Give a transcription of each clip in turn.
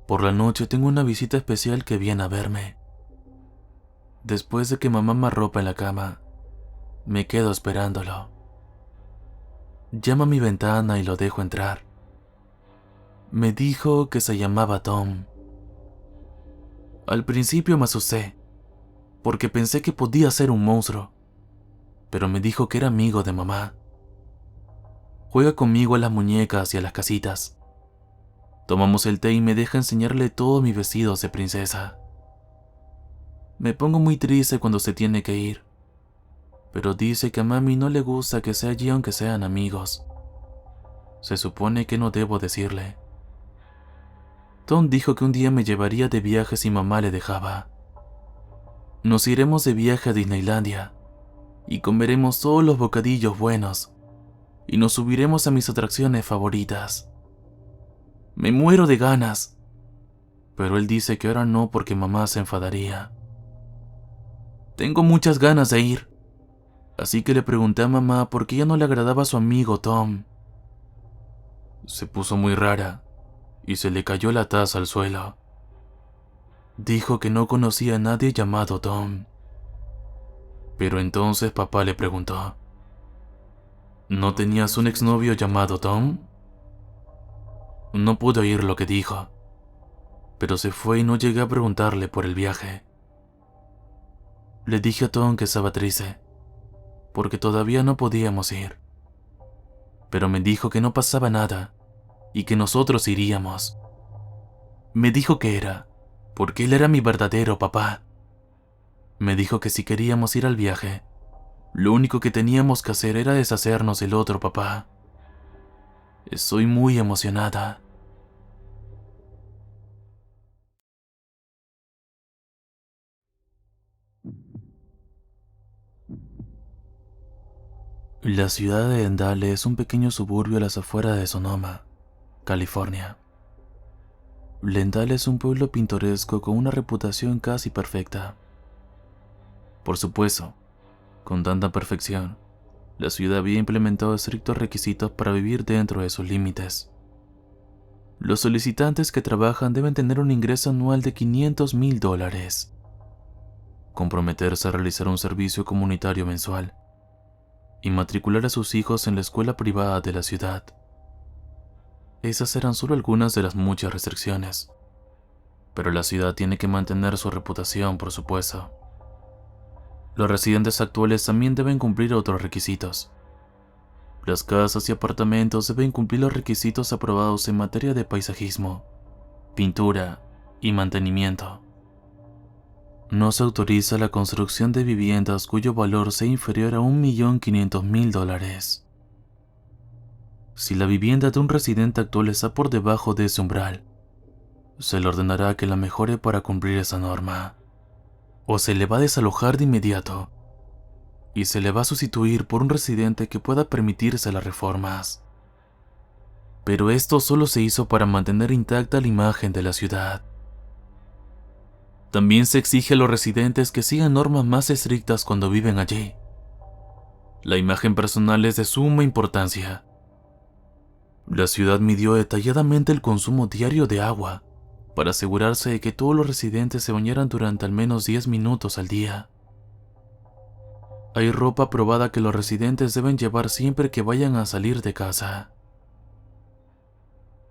Por la noche tengo una visita especial que viene a verme. Después de que mamá me arropa en la cama, me quedo esperándolo. Llamo a mi ventana y lo dejo entrar. Me dijo que se llamaba Tom. Al principio me asusté, porque pensé que podía ser un monstruo, pero me dijo que era amigo de mamá. Juega conmigo a las muñecas y a las casitas. Tomamos el té y me deja enseñarle todos mis vestidos de princesa. Me pongo muy triste cuando se tiene que ir, pero dice que a mami no le gusta que sea allí aunque sean amigos. Se supone que no debo decirle. Tom dijo que un día me llevaría de viaje si mamá le dejaba. Nos iremos de viaje a Disneylandia y comeremos todos los bocadillos buenos y nos subiremos a mis atracciones favoritas. Me muero de ganas, pero él dice que ahora no porque mamá se enfadaría. Tengo muchas ganas de ir, así que le pregunté a mamá por qué ya no le agradaba a su amigo Tom. Se puso muy rara y se le cayó la taza al suelo. Dijo que no conocía a nadie llamado Tom. Pero entonces papá le preguntó: ¿no tenías un exnovio llamado Tom? No pude oír lo que dijo, pero se fue y no llegué a preguntarle por el viaje. Le dije a Tom que estaba triste, porque todavía no podíamos ir. Pero me dijo que no pasaba nada y que nosotros iríamos. Me dijo que era, porque él era mi verdadero papá. Me dijo que si queríamos ir al viaje, lo único que teníamos que hacer era deshacernos del otro papá. Estoy muy emocionada. La ciudad de Endale es un pequeño suburbio a las afueras de Sonoma, California. Endale es un pueblo pintoresco con una reputación casi perfecta. Por supuesto, con tanta perfección, la ciudad había implementado estrictos requisitos para vivir dentro de sus límites. Los solicitantes que trabajan deben tener un ingreso anual de $500,000, comprometerse a realizar un servicio comunitario mensual y matricular a sus hijos en la escuela privada de la ciudad. Esas eran solo algunas de las muchas restricciones, pero la ciudad tiene que mantener su reputación, por supuesto. Los residentes actuales también deben cumplir otros requisitos. Las casas y apartamentos deben cumplir los requisitos aprobados en materia de paisajismo, pintura y mantenimiento. No se autoriza la construcción de viviendas cuyo valor sea inferior a $1,500,000. Si la vivienda de un residente actual está por debajo de ese umbral, se le ordenará que la mejore para cumplir esa norma, o se le va a desalojar de inmediato y se le va a sustituir por un residente que pueda permitirse las reformas. Pero esto solo se hizo para mantener intacta la imagen de la ciudad. También se exige a los residentes que sigan normas más estrictas cuando viven allí. La imagen personal es de suma importancia. La ciudad midió detalladamente el consumo diario de agua para asegurarse de que todos los residentes se bañaran durante al menos 10 minutos al día. Hay ropa aprobada que los residentes deben llevar siempre que vayan a salir de casa.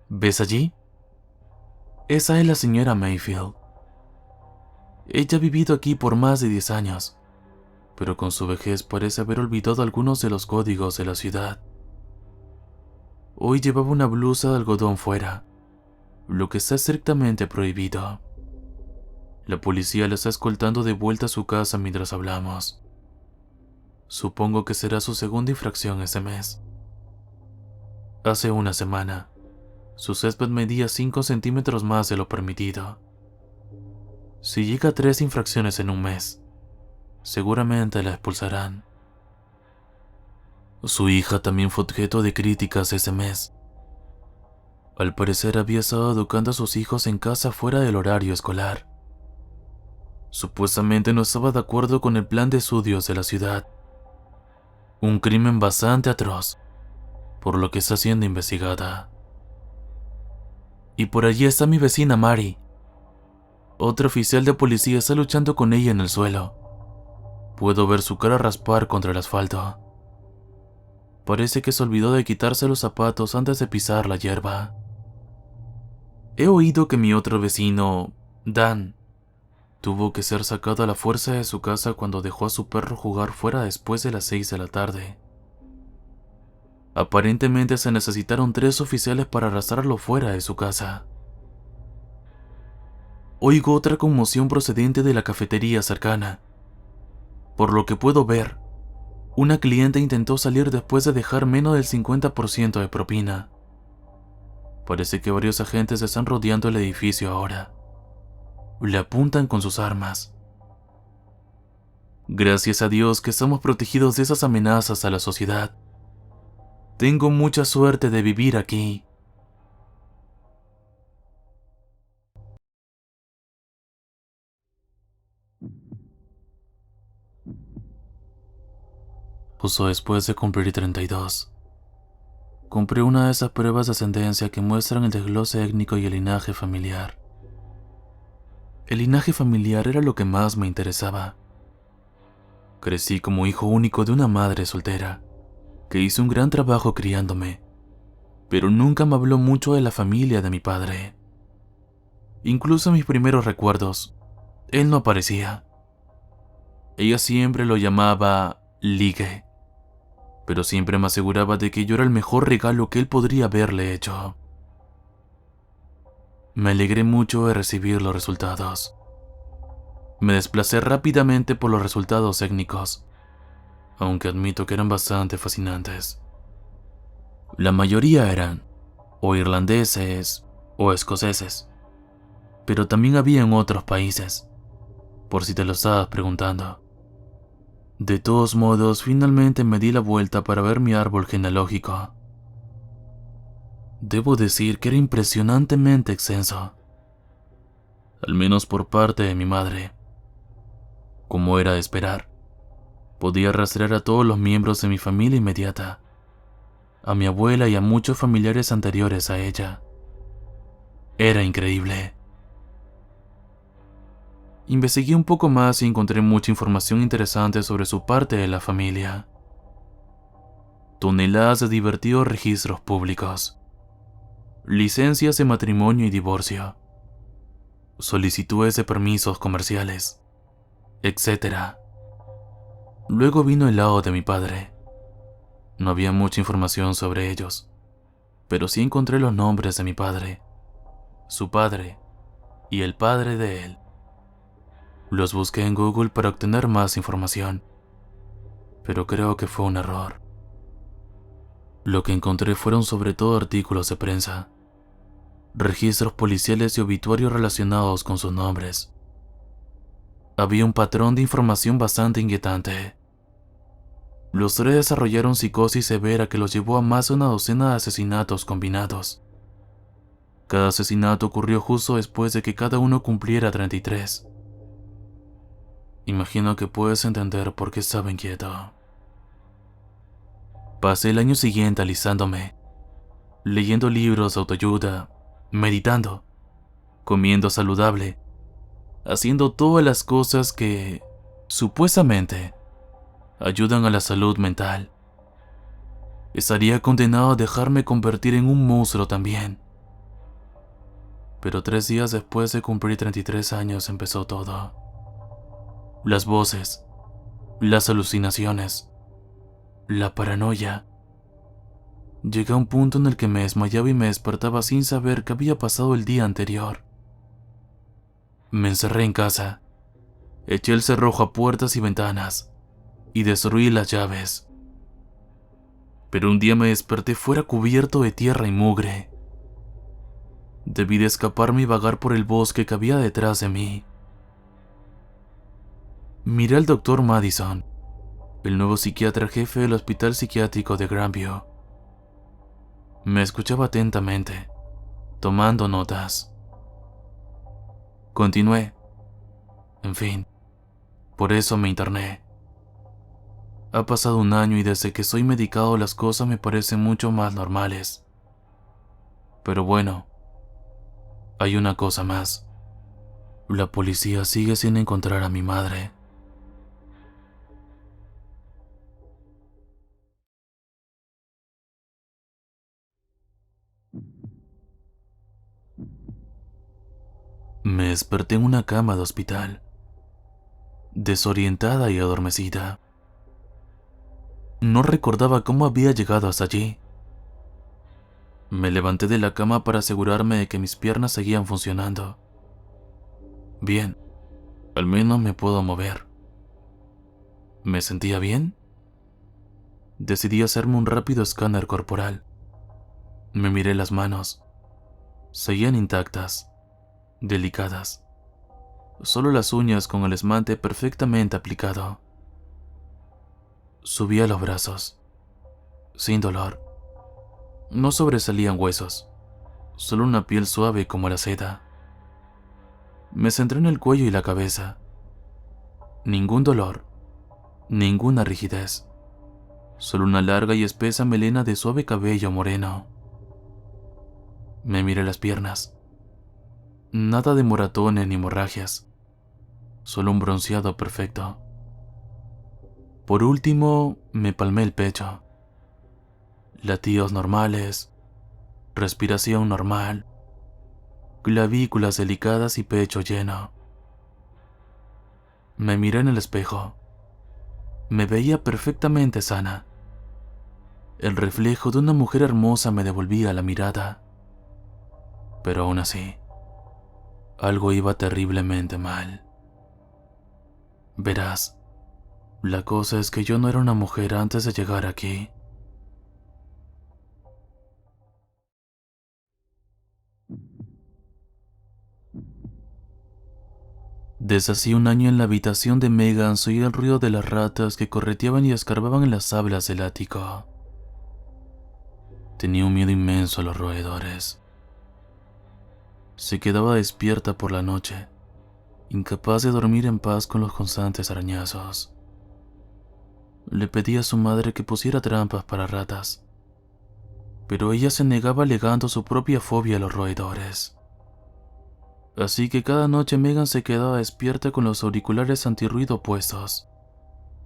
¿Ves allí? Esa es la señora Mayfield. Ella ha vivido aquí por más de 10 años, pero con su vejez parece haber olvidado algunos de los códigos de la ciudad. Hoy llevaba una blusa de algodón fuera, lo que está estrictamente prohibido. La policía la está escoltando de vuelta a su casa mientras hablamos. Supongo que será su segunda infracción este mes. Hace una semana, su césped medía 5 centímetros más de lo permitido. Si llega a 3 infracciones en un mes, seguramente la expulsarán. Su hija también fue objeto de críticas ese mes. Al parecer había estado educando a sus hijos en casa fuera del horario escolar. Supuestamente no estaba de acuerdo con el plan de estudios de la ciudad. Un crimen bastante atroz, por lo que está siendo investigada. Y por allí está mi vecina Mari. Otro oficial de policía está luchando con ella en el suelo. Puedo ver su cara raspar contra el asfalto. Parece que se olvidó de quitarse los zapatos antes de pisar la hierba. He oído que mi otro vecino, Dan, tuvo que ser sacado a la fuerza de su casa cuando dejó a su perro jugar fuera después de las 6 de la tarde. Aparentemente se necesitaron 3 oficiales para arrastrarlo fuera de su casa. Oigo otra conmoción procedente de la cafetería cercana. Por lo que puedo ver, una cliente intentó salir después de dejar menos del 50% de propina. Parece que varios agentes están rodeando el edificio ahora. Le apuntan con sus armas. Gracias a Dios que estamos protegidos de esas amenazas a la sociedad. Tengo mucha suerte de vivir aquí. Justo después de cumplir 32, compré una de esas pruebas de ascendencia que muestran el desglose étnico y el linaje familiar. El linaje familiar era lo que más me interesaba. Crecí como hijo único de una madre soltera, que hizo un gran trabajo criándome, pero nunca me habló mucho de la familia de mi padre. Incluso en mis primeros recuerdos, él no aparecía. Ella siempre lo llamaba ligue, pero siempre me aseguraba de que yo era el mejor regalo que él podría haberle hecho. Me alegré mucho de recibir los resultados. Me desplacé rápidamente por los resultados étnicos, aunque admito que eran bastante fascinantes. La mayoría eran o irlandeses o escoceses, pero también había en otros países, por si te lo estabas preguntando. De todos modos, finalmente me di la vuelta para ver mi árbol genealógico. Debo decir que era impresionantemente extenso, al menos por parte de mi madre. Como era de esperar, podía rastrear a todos los miembros de mi familia inmediata, a mi abuela y a muchos familiares anteriores a ella. Era increíble. Investigué un poco más y encontré mucha información interesante sobre su parte de la familia. Toneladas de divertidos registros públicos, licencias de matrimonio y divorcio, solicitudes de permisos comerciales, etc. Luego vino el lado de mi padre. No había mucha información sobre ellos, pero sí encontré los nombres de mi padre, su padre y el padre de él. Los busqué en Google para obtener más información, pero creo que fue un error. Lo que encontré fueron sobre todo artículos de prensa, registros policiales y obituarios relacionados con sus nombres. Había un patrón de información bastante inquietante. Los 3 desarrollaron psicosis severa que los llevó a más de una docena de asesinatos combinados. Cada asesinato ocurrió justo después de que cada uno cumpliera 33. Imagino que puedes entender por qué estaba inquieto. Pasé el año siguiente alisándome, leyendo libros de autoayuda, meditando, comiendo saludable, haciendo todas las cosas que, supuestamente, ayudan a la salud mental. Estaría condenado a dejarme convertir en un monstruo también. Pero 3 días después de cumplir 33 años empezó todo. Las voces, las alucinaciones, la paranoia. Llegué a un punto en el que me desmayaba y me despertaba sin saber qué había pasado el día anterior. Me encerré en casa, eché el cerrojo a puertas y ventanas y destruí las llaves. Pero un día me desperté fuera cubierto de tierra y mugre. Debí de escaparme y vagar por el bosque que había detrás de mí. Miré al doctor Madison, el nuevo psiquiatra jefe del hospital psiquiátrico de Grandview. Me escuchaba atentamente, tomando notas. Continué. En fin, por eso me interné. Ha pasado un año y desde que soy medicado las cosas me parecen mucho más normales. Pero bueno, Hay una cosa más. La policía sigue sin encontrar a mi madre. Me desperté en una cama de hospital, desorientada y adormecida. No recordaba cómo había llegado hasta allí. Me levanté de la cama para asegurarme de que mis piernas seguían funcionando. Bien, al menos me puedo mover. ¿Me sentía bien? Decidí hacerme un rápido escáner corporal. Me miré las manos. Seguían intactas, delicadas. Solo las uñas con el esmalte perfectamente aplicado. Subí a los brazos, sin dolor. No sobresalían huesos, solo una piel suave como la seda. Me centré en el cuello y la cabeza. Ningún dolor, ninguna rigidez. Solo una larga y espesa melena de suave cabello moreno. Me miré las piernas. Nada de moratones ni hemorragias. Solo un bronceado perfecto. Por último, me palmé el pecho. Latidos normales, respiración normal, clavículas delicadas y pecho lleno. Me miré en el espejo. Me veía perfectamente sana. El reflejo de una mujer hermosa me devolvía la mirada. Pero aún así, algo iba terriblemente mal. Verás, la cosa es que yo no era una mujer antes de llegar aquí. Desde hacía un año en la habitación de Megan se oía el ruido de las ratas que correteaban y escarbaban en las tablas del ático. Tenía un miedo inmenso a los roedores. Se quedaba despierta por la noche, incapaz de dormir en paz con los constantes arañazos. Le pedí a su madre que pusiera trampas para ratas, pero ella se negaba alegando su propia fobia a los roedores. Así que cada noche Megan se quedaba despierta con los auriculares antirruido puestos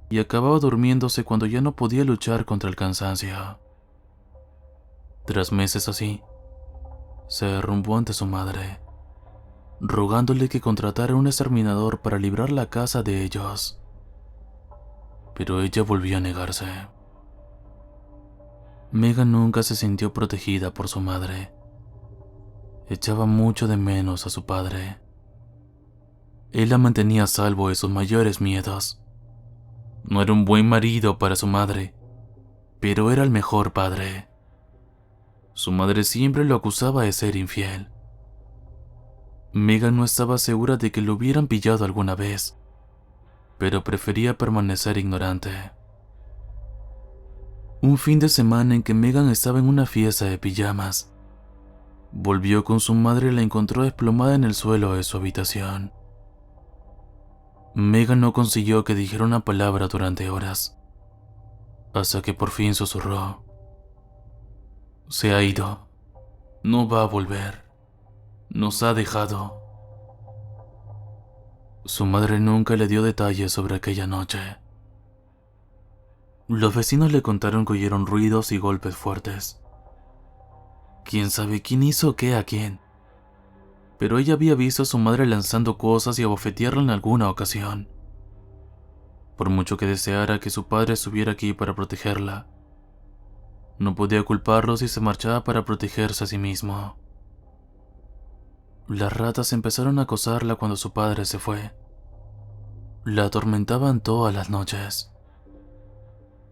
y acababa durmiéndose cuando ya no podía luchar contra el cansancio. Tras meses así, se derrumbó ante su madre, rogándole que contratara un exterminador para librar la casa de ellos. Pero ella volvió a negarse. Megan nunca se sintió protegida por su madre. Echaba mucho de menos a su padre. Él la mantenía a salvo de sus mayores miedos. No era un buen marido para su madre, pero era el mejor padre. Su madre siempre lo acusaba de ser infiel. Megan no estaba segura de que lo hubieran pillado alguna vez, pero prefería permanecer ignorante. Un fin de semana en que Megan estaba en una fiesta de pijamas, volvió con su madre y la encontró desplomada en el suelo de su habitación. Megan no consiguió que dijera una palabra durante horas, hasta que por fin susurró: "Se ha ido. No va a volver. Nos ha dejado". Su madre nunca le dio detalles sobre aquella noche. Los vecinos le contaron que oyeron ruidos y golpes fuertes. Quién sabe quién hizo qué a quién, pero ella había visto a su madre lanzando cosas y abofetearla en alguna ocasión. Por mucho que deseara que su padre estuviera aquí para protegerla, no podía culparlo si se marchaba para protegerse a sí mismo. Las ratas empezaron a acosarla cuando su padre se fue. La atormentaban todas las noches.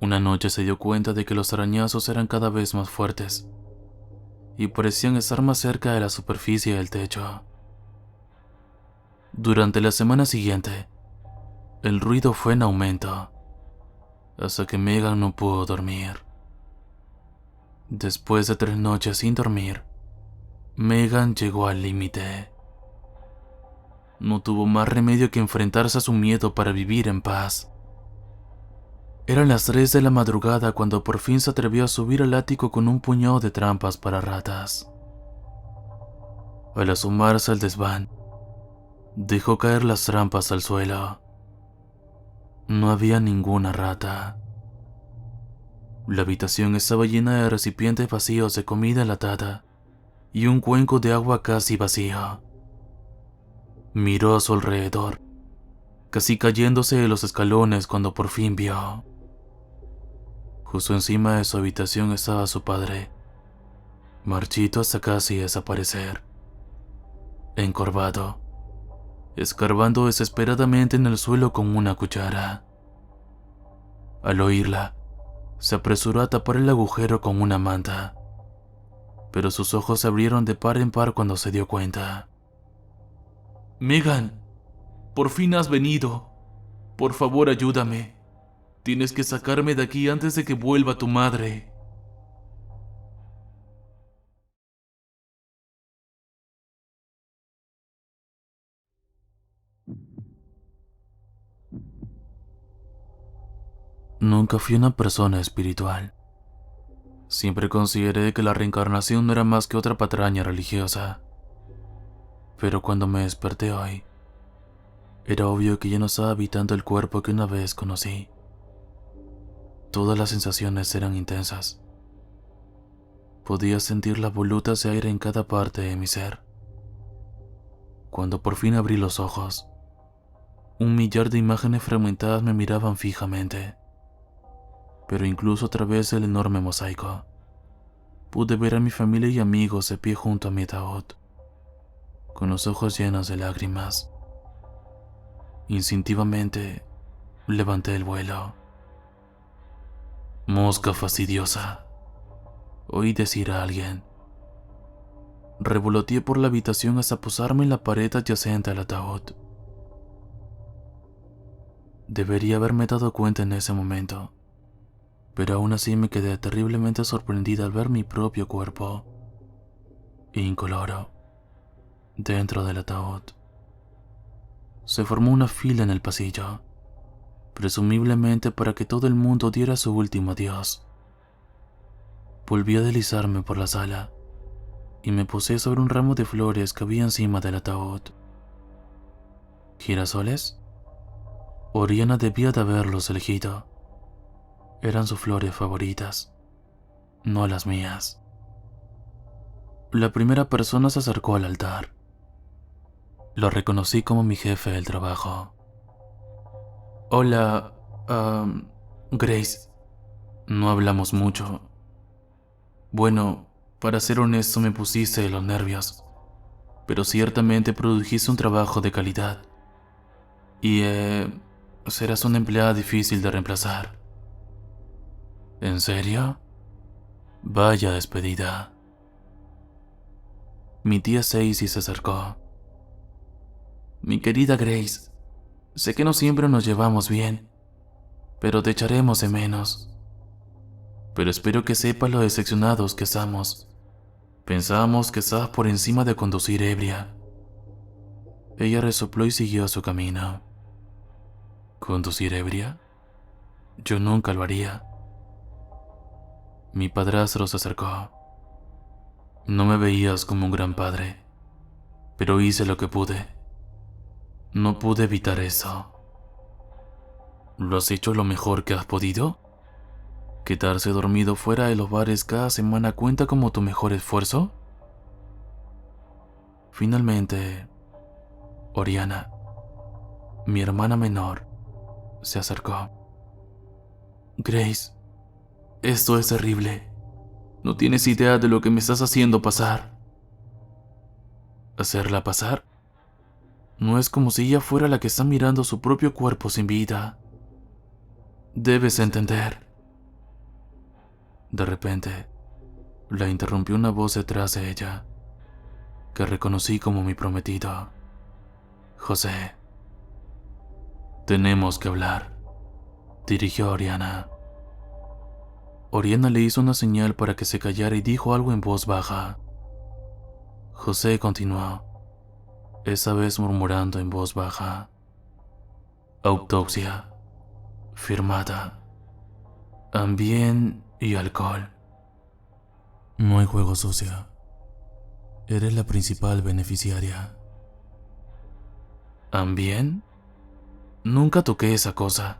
Una noche se dio cuenta de que los arañazos eran cada vez más fuertes y parecían estar más cerca de la superficie del techo. Durante la semana siguiente, el ruido fue en aumento, hasta que Megan no pudo dormir. Después de 3 noches sin dormir, Megan llegó al límite. No tuvo más remedio que enfrentarse a su miedo para vivir en paz. Eran las 3 de la madrugada cuando por fin se atrevió a subir al ático con un puñado de trampas para ratas. Al asomarse al desván, dejó caer las trampas al suelo. No había ninguna rata. La habitación estaba llena de recipientes vacíos de comida enlatada y un cuenco de agua casi vacío. Miró a su alrededor, casi cayéndose de los escalones cuando por fin vio. Justo encima de su habitación estaba su padre, marchito hasta casi desaparecer, encorvado, escarbando desesperadamente en el suelo con una cuchara. Al oírla, se apresuró a tapar el agujero con una manta, pero sus ojos se abrieron de par en par cuando se dio cuenta. «Megan, por fin has venido. Por favor, ayúdame. Tienes que sacarme de aquí antes de que vuelva tu madre». Nunca fui una persona espiritual. Siempre consideré que la reencarnación no era más que otra patraña religiosa. Pero cuando me desperté hoy, era obvio que ya no estaba habitando el cuerpo que una vez conocí. Todas las sensaciones eran intensas. Podía sentir las volutas de aire en cada parte de mi ser. Cuando por fin abrí los ojos, un millar de imágenes fragmentadas me miraban fijamente. Pero incluso a través del enorme mosaico, pude ver a mi familia y amigos de pie junto a mi ataúd, con los ojos llenos de lágrimas. Instintivamente, levanté el vuelo. «Mosca fastidiosa», oí decir a alguien. Revoloteé por la habitación hasta posarme en la pared adyacente al ataúd. Debería haberme dado cuenta en ese momento, pero aún así me quedé terriblemente sorprendida al ver mi propio cuerpo, incoloro, dentro del ataúd. Se formó una fila en el pasillo, presumiblemente para que todo el mundo diera su último adiós. Volví a deslizarme por la sala y me posé sobre un ramo de flores que había encima del ataúd. ¿Girasoles? Oriana debía de haberlos elegido. Eran sus flores favoritas, no las mías. La primera persona se acercó al altar. Lo reconocí como mi jefe del trabajo. «Hola, Grace. No hablamos mucho. Bueno, para ser honesto me pusiste de los nervios, pero ciertamente produjiste un trabajo de calidad. Y, serás una empleada difícil de reemplazar». «¿En serio? Vaya despedida». Mi tía Stacy se acercó. «Mi querida Grace, sé que no siempre nos llevamos bien, pero te echaremos de menos. Pero espero que sepas lo decepcionados que estamos. Pensábamos que estabas por encima de conducir ebria». Ella resopló y siguió su camino. ¿Conducir ebria? Yo nunca lo haría. Mi padrastro se acercó. «No me veías como un gran padre, pero hice lo que pude. No pude evitar eso». «¿Lo has hecho lo mejor que has podido? ¿Quedarse dormido fuera de los bares cada semana cuenta como tu mejor esfuerzo?» Finalmente, Oriana, mi hermana menor, se acercó. «Grace, esto es terrible. No tienes idea de lo que me estás haciendo pasar». ¿Hacerla pasar? No es como si ella fuera la que está mirando su propio cuerpo sin vida. Debes entender. De repente, la interrumpió una voz detrás de ella, que reconocí como mi prometido, José. «Tenemos que hablar», dirigió a Oriana. Oriana le hizo una señal para que se callara y dijo algo en voz baja. José continuó, esa vez murmurando en voz baja: «Autopsia, firmada, Ambien y alcohol. No hay juego sucio. Eres la principal beneficiaria. ¿También? Nunca toqué esa cosa.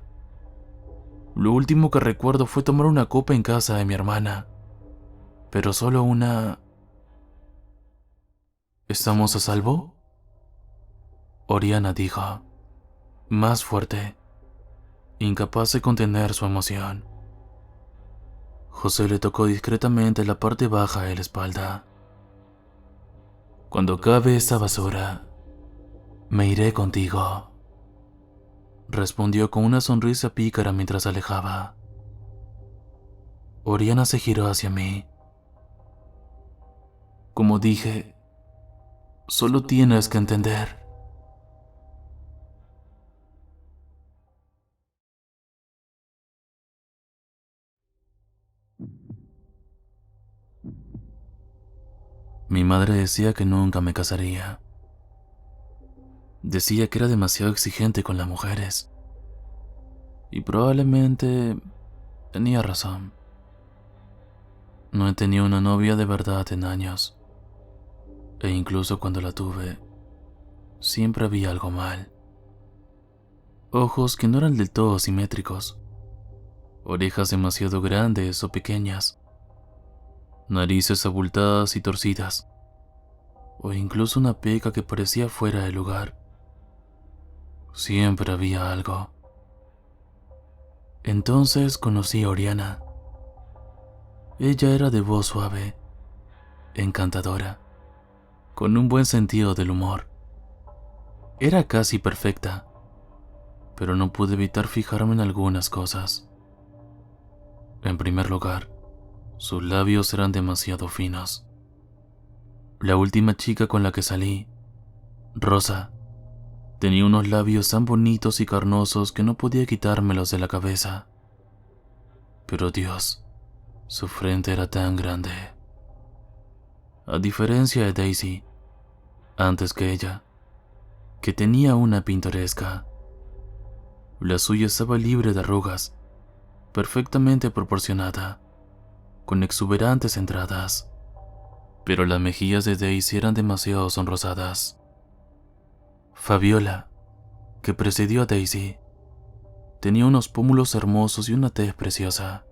Lo último que recuerdo fue tomar una copa en casa de mi hermana. Pero solo una... ¿Estamos a salvo? Oriana dijo, más fuerte, incapaz de contener su emoción. José le tocó discretamente la parte baja de la espalda. Cuando acabe esta basura, me iré contigo, respondió con una sonrisa pícara mientras se alejaba. Oriana se giró hacia mí. Como dije, solo tienes que entender. Mi madre decía que nunca me casaría. Decía que era demasiado exigente con las mujeres. Y probablemente tenía razón. No he tenido una novia de verdad en años. E incluso cuando la tuve, siempre había algo mal. Ojos que no eran del todo simétricos. Orejas demasiado grandes o pequeñas. Narices abultadas y torcidas. O incluso una peca que parecía fuera de lugar. Siempre había algo. Entonces conocí a Oriana. Ella era de voz suave, encantadora, con un buen sentido del humor. Era casi perfecta, pero no pude evitar fijarme en algunas cosas. En primer lugar, sus labios eran demasiado finos. La última chica con la que salí, Rosa, tenía unos labios tan bonitos y carnosos que no podía quitármelos de la cabeza. Pero Dios, su frente era tan grande. A diferencia de Daisy, antes que ella, que tenía una pintoresca. La suya estaba libre de arrugas, perfectamente proporcionada, con exuberantes entradas, pero las mejillas de Daisy eran demasiado sonrosadas. Fabiola, que precedió a Daisy, tenía unos pómulos hermosos y una tez preciosa,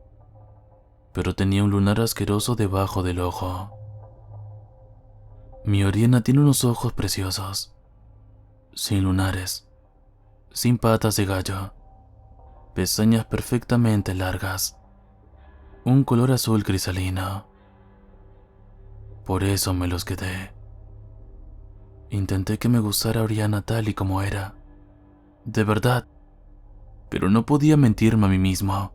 pero tenía un lunar asqueroso debajo del ojo. Mi Oriana tiene unos ojos preciosos, sin lunares, sin patas de gallo, pestañas perfectamente largas, un color azul cristalino. Por eso me los quedé. Intenté que me gustara Oriana tal y como era, de verdad, pero no podía mentirme a mí mismo.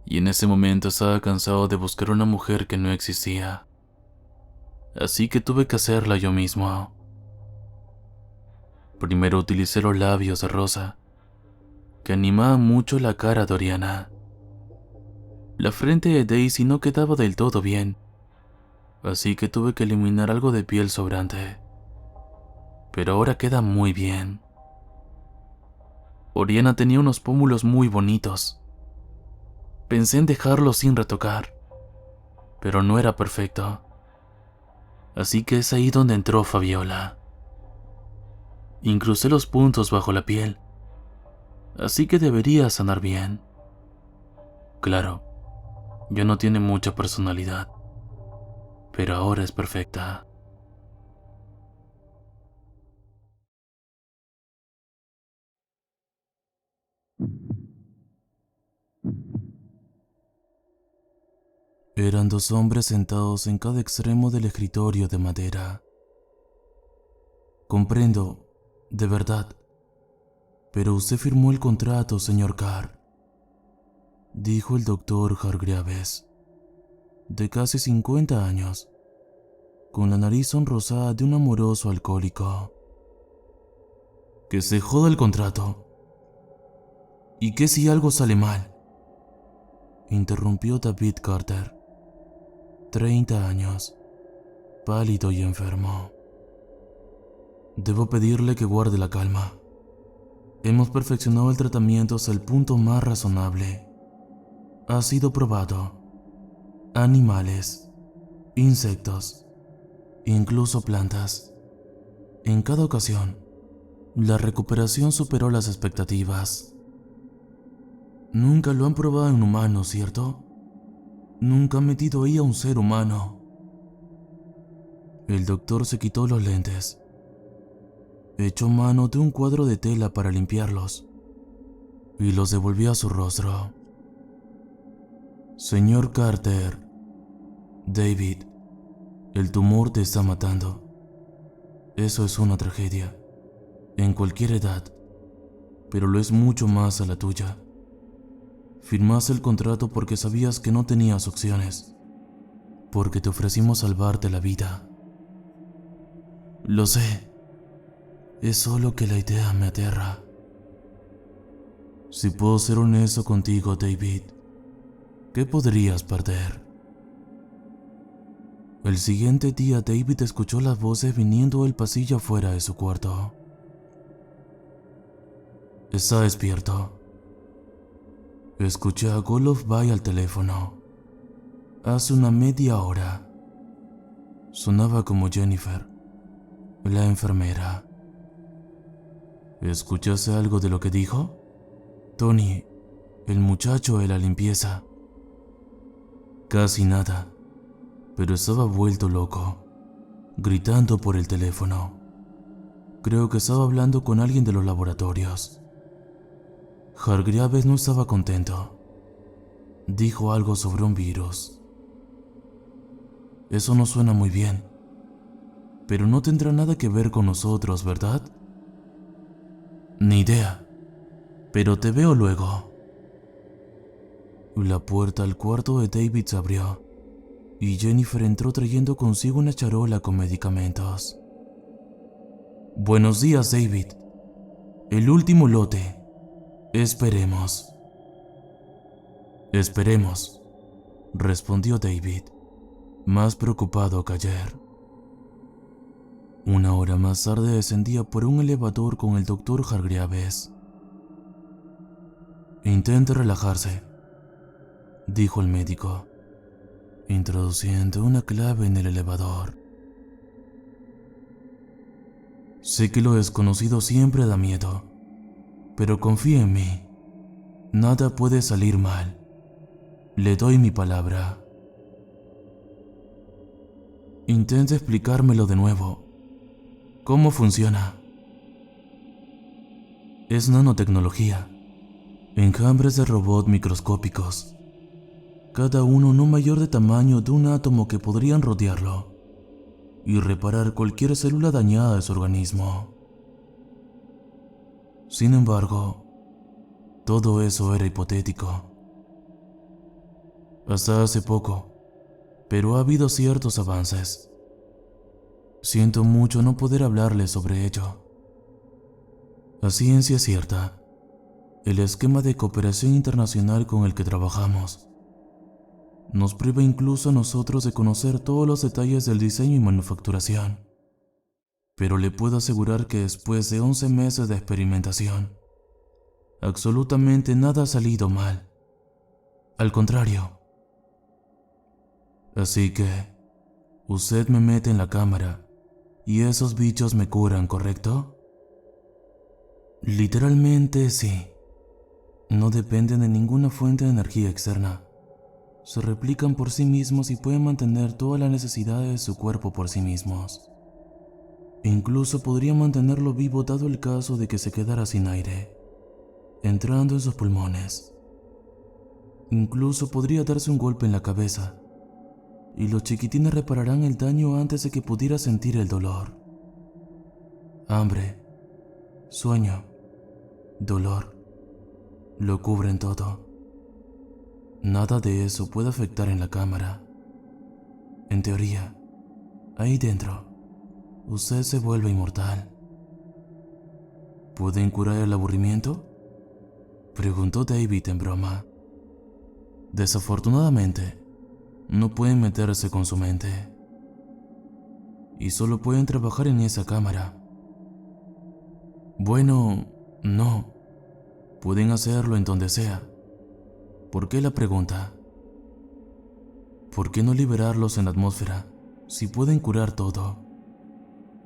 Y en ese momento estaba cansado de buscar una mujer que no existía. Así que tuve que hacerla yo mismo. Primero utilicé los labios de Rosa, que animaban mucho la cara de Oriana. La frente de Daisy no quedaba del todo bien, así que tuve que eliminar algo de piel sobrante. Pero ahora queda muy bien. Oriana tenía unos pómulos muy bonitos. Pensé en dejarlos sin retocar, pero no era perfecto. Así que es ahí donde entró Fabiola. Incrusté los puntos bajo la piel, así que debería sanar bien. Claro, ya no tiene mucha personalidad, pero ahora es perfecta. Eran dos hombres sentados en cada extremo del escritorio de madera. Comprendo, de verdad, pero usted firmó el contrato, señor Carr, dijo el doctor Hargreaves, de casi 50 años, con la nariz sonrosada de un amoroso alcohólico. Que se joda el contrato. ¿Y qué si algo sale mal? Interrumpió David Carter, 30 años, pálido y enfermo. Debo pedirle que guarde la calma. Hemos perfeccionado el tratamiento hasta el punto más razonable. Ha sido probado. Animales, insectos incluso plantas. En cada ocasión, la recuperación superó las expectativas. Nunca lo han probado en humanos, ¿cierto? Nunca han metido ahí a un ser humano. El doctor se quitó los lentes. Echó mano de un cuadro de tela para limpiarlos y los devolvió a su rostro. Señor Carter, David, el tumor te está matando. Eso es una tragedia, en cualquier edad, pero lo es mucho más a la tuya. Firmaste el contrato porque sabías que no tenías opciones, porque te ofrecimos salvarte la vida. Lo sé, es solo que la idea me aterra. Si puedo ser honesto contigo, David, ¿qué podrías perder? El siguiente día, David escuchó las voces viniendo del pasillo afuera de su cuarto. Está despierto. Escuché a Golovby al teléfono. Hace una media hora. Sonaba como Jennifer, la enfermera. ¿Escuchaste algo de lo que dijo? Tony, el muchacho de la limpieza. Casi nada, pero estaba vuelto loco, gritando por el teléfono. Creo que estaba hablando con alguien de los laboratorios. Hargreaves no estaba contento. Dijo algo sobre un virus. Eso no suena muy bien, pero no tendrá nada que ver con nosotros, ¿verdad? Ni idea, pero te veo luego. La puerta al cuarto de David se abrió y Jennifer entró trayendo consigo una charola con medicamentos. Buenos días, David. El último lote. Esperemos. Esperemos, respondió David, más preocupado que ayer. Una hora más tarde descendía por un elevador con el doctor Hargreaves. Intente relajarse, dijo el médico, introduciendo una clave en el elevador. Sé que lo desconocido siempre da miedo, pero confía en mí. Nada puede salir mal. Le doy mi palabra. Intenta explicármelo de nuevo. ¿Cómo funciona? Es nanotecnología. Enjambres de robots microscópicos, cada uno no mayor de tamaño de un átomo que podrían rodearlo y reparar cualquier célula dañada de su organismo. Sin embargo, todo eso era hipotético. Hasta hace poco, pero ha habido ciertos avances. Siento mucho no poder hablarles sobre ello. A ciencia cierta, el esquema de cooperación internacional con el que trabajamos nos priva incluso a nosotros de conocer todos los detalles del diseño y manufacturación. Pero le puedo asegurar que después de 11 meses de experimentación, absolutamente nada ha salido mal. Al contrario. Así que, usted me mete en la cámara y esos bichos me curan, ¿correcto? Literalmente sí. No dependen de ninguna fuente de energía externa. Se replican por sí mismos y pueden mantener todas las necesidades de su cuerpo por sí mismos. Incluso podrían mantenerlo vivo dado el caso de que se quedara sin aire, entrando en sus pulmones. Incluso podría darse un golpe en la cabeza, y los chiquitines repararán el daño antes de que pudiera sentir el dolor. Hambre, sueño, dolor, lo cubren todo. Nada de eso puede afectar en la cámara. En teoría, ahí dentro, usted se vuelve inmortal. ¿Pueden curar el aburrimiento?, preguntó David en broma. Desafortunadamente, no pueden meterse con su mente. Y solo pueden trabajar en esa cámara. Bueno, no. Pueden hacerlo en donde sea. ¿Por qué la pregunta? ¿Por qué no liberarlos en la atmósfera Si pueden curar todo,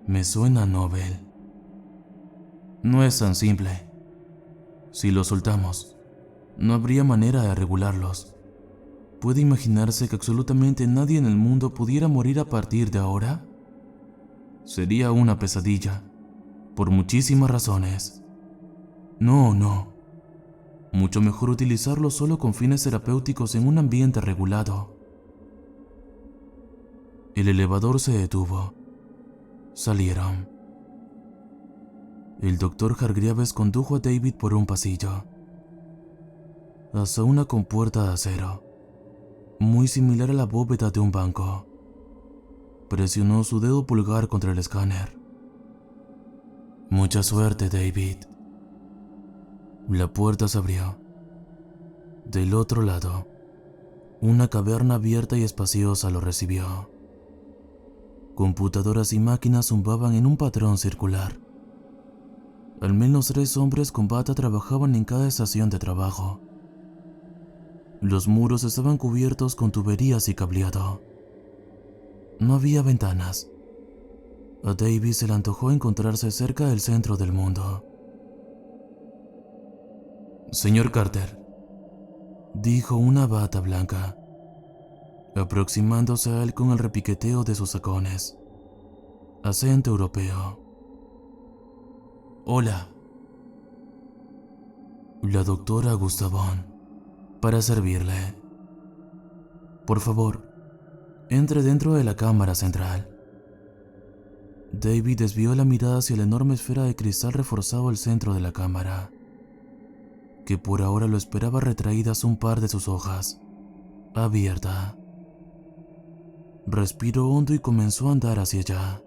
me suena a Nobel. No es tan simple. Si los soltamos, no habría manera de regularlos. ¿Puede imaginarse que absolutamente nadie en el mundo pudiera morir a partir de ahora? Sería una pesadilla, por muchísimas razones. No. Mucho mejor utilizarlo solo con fines terapéuticos en un ambiente regulado. El elevador se detuvo. Salieron. El doctor Hargreaves condujo a David por un pasillo, hasta una compuerta de acero, muy similar a la bóveda de un banco. Presionó su dedo pulgar contra el escáner. Mucha suerte, David. La puerta se abrió. Del otro lado, una caverna abierta y espaciosa lo recibió. Computadoras y máquinas zumbaban en un patrón circular. Al menos 3 hombres con bata trabajaban en cada estación de trabajo. Los muros estaban cubiertos con tuberías y cableado. No había ventanas. A David se le antojó encontrarse cerca del centro del mundo. Señor Carter, dijo una bata blanca, aproximándose a él con el repiqueteo de sus tacones. Acento europeo. Hola. La doctora Gustavón, para servirle. Por favor, entre dentro de la cámara central. David desvió la mirada hacia la enorme esfera de cristal reforzado al centro de la cámara, que por ahora lo esperaba retraídas un par de sus hojas, abierta. Respiró hondo y comenzó a andar hacia allá.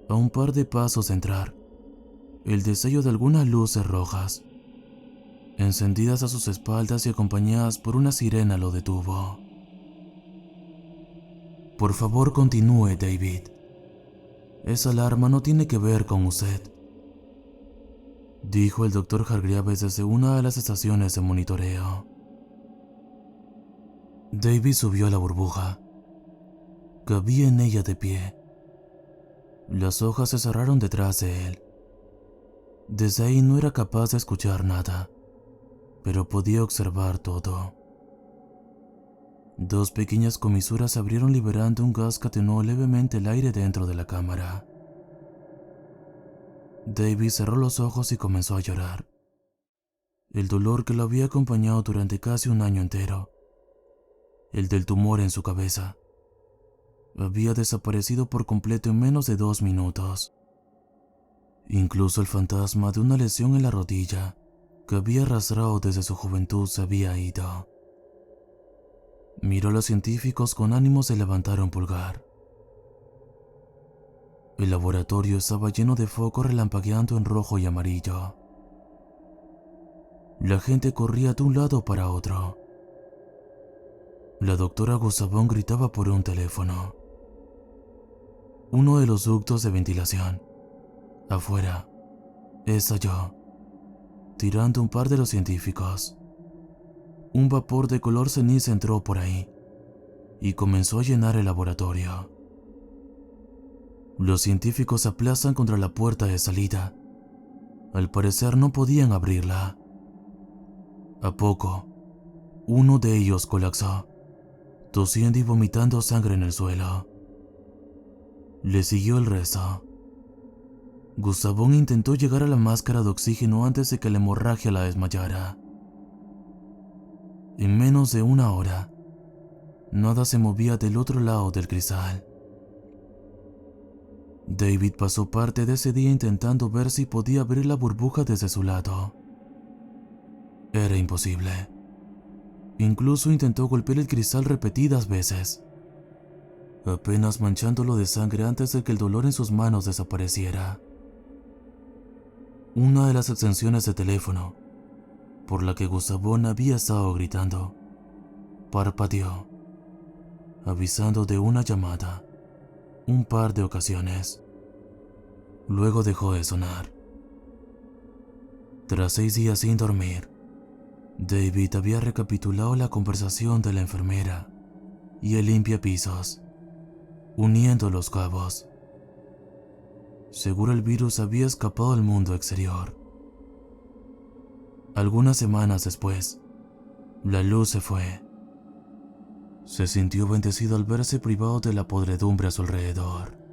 A un par de pasos de entrar, el destello de algunas luces rojas, encendidas a sus espaldas y acompañadas por una sirena, lo detuvo. Por favor, continúe, David. Esa alarma no tiene que ver con usted, dijo el doctor Hargreaves desde una de las estaciones de monitoreo. David subió a la burbuja. Cabía en ella de pie. Las hojas se cerraron detrás de él. Desde ahí no era capaz de escuchar nada, pero podía observar todo. 2 pequeñas comisuras se abrieron liberando un gas que atenuó levemente el aire dentro de la cámara. David cerró los ojos y comenzó a llorar. El dolor que lo había acompañado durante casi un año entero, el del tumor en su cabeza, había desaparecido por completo en menos de 2 minutos. Incluso el fantasma de una lesión en la rodilla que había arrastrado desde su juventud se había ido. Miró a los científicos con ánimos de levantar un pulgar. El laboratorio estaba lleno de focos relampagueando en rojo y amarillo. La gente corría de un lado para otro. La doctora Gustavón gritaba por un teléfono. Uno de los ductos de ventilación, afuera, estalló, tirando un par de los científicos. Un vapor de color ceniza entró por ahí y comenzó a llenar el laboratorio. Los científicos se aplastan contra la puerta de salida. Al parecer no podían abrirla. A poco, uno de ellos colapsó, tosiendo y vomitando sangre en el suelo. Le siguió el resto. Gustavón intentó llegar a la máscara de oxígeno antes de que la hemorragia la desmayara. En menos de una hora, nada se movía del otro lado del cristal. David pasó parte de ese día intentando ver si podía abrir la burbuja desde su lado. Era imposible. Incluso intentó golpear el cristal repetidas veces, apenas manchándolo de sangre antes de que el dolor en sus manos desapareciera. Una de las extensiones de teléfono, por la que Gustavón había estado gritando, parpadeó, avisando de una llamada un par de ocasiones. Luego dejó de sonar. Tras 6 días sin dormir, David había recapitulado la conversación de la enfermera y el limpiapisos. uniendo los cabos. Seguro el virus había escapado al mundo exterior. Algunas semanas después, la luz se fue. Se sintió bendecido al verse privado de la podredumbre a su alrededor.